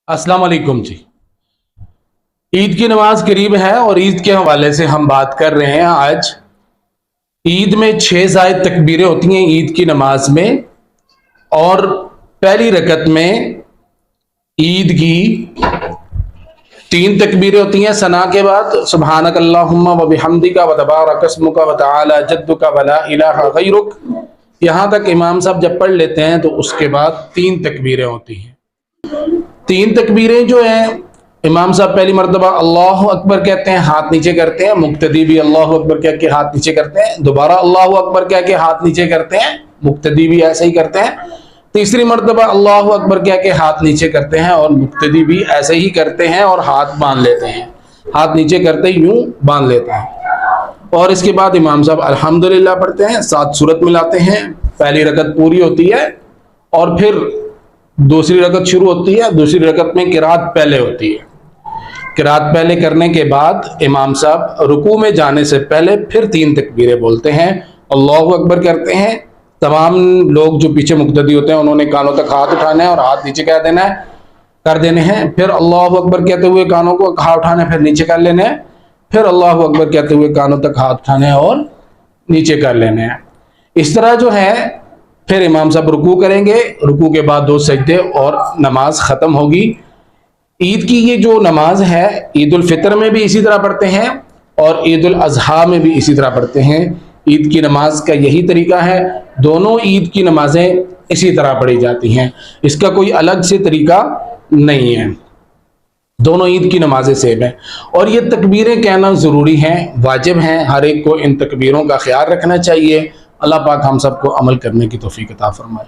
अस्सलाम वालेकुम जी। ईद की नमाज करीब है और ईद के हवाले से हम बात कर रहे हैं आज। ईद में 6 ज़ायद तकबीरें होती हैं ईद की नमाज में, और पहली रकत में ईद की 3 तकबीरें होती हैं सना के बाद, सुब्हानक अल्लाहुम्मा व बिहम्दिका व तबारक अस्मुका व तआला जद्दुका व ला इलाहा गैरुक। यहाँ तक इमाम साहब जब पढ़ लेते हैं तो उसके बाद 3 तकबीरें होती हैं। 3 तकबीरें जो हैं, इमाम साहब पहली मरतबा अल्लाह अकबर कहते हैं, हाथ नीचे करते हैं, मुक्तदी भी अल्लाह अकबर कह के हाथ नीचे करते हैं, दोबारा अल्लाह अकबर कह के हाथ नीचे करते हैं, मुक्तदी भी ऐसे ही करते हैं, तीसरी मरतबा अल्लाह अकबर कह के हाथ नीचे करते हैं और मुक्तदी भी ऐसे ही करते हैं और हाथ बांध लेते हैं, हाथ नीचे करते ही यूं बांध लेते हैं। और इसके बाद इमाम साहब अल्हम्दुलिल्लाह पढ़ते हैं, 7 सूरत मिलाते हैं, पहली रकत पूरी होती है और फिर दूसरी रकत शुरू होती है, दूसरी रकत में किरात पहले होती है। किरात पहले करने के बाद इमाम साहब रुकू में जाने से पहले फिर 3 तकबीरें बोलते हैं, अल्लाहु अकबर करते हैं। तमाम लोग जो पीछे मुक्तदी होते हैं उन्होंने कानों तक हाथ उठाने हैं और हाथ नीचे कर देना है, कर देने हैं। फिर अल्लाहु अकबर कहते हुए कानों को हाथ उठाने, फिर नीचे कर लेने हैं, फिर अल्लाहु अकबर कहते हुए कानों तक हाथ उठाने हैं और नीचे कर लेने हैं। इस तरह जो है फिर इमाम साहब रुकू करेंगे, रुकू के बाद 2 सजदे और नमाज ख़त्म होगी। ईद की ये जो नमाज है, ईद उल फितर में भी इसी तरह पढ़ते हैं और ईद उल अजहा में भी इसी तरह पढ़ते हैं। ईद की नमाज का यही तरीका है, दोनों ईद की नमाजें इसी तरह पढ़ी जाती हैं, इसका कोई अलग से तरीका नहीं है, दोनों ईद की नमाजें सेम हैं। और ये तकबीरें कहना ज़रूरी हैं, वाजिब हैं, हर एक को इन तकबीरों का ख्याल रखना चाहिए। अल्लाह पाक हम सबको अमल करने की तौफीक अता फरमाए।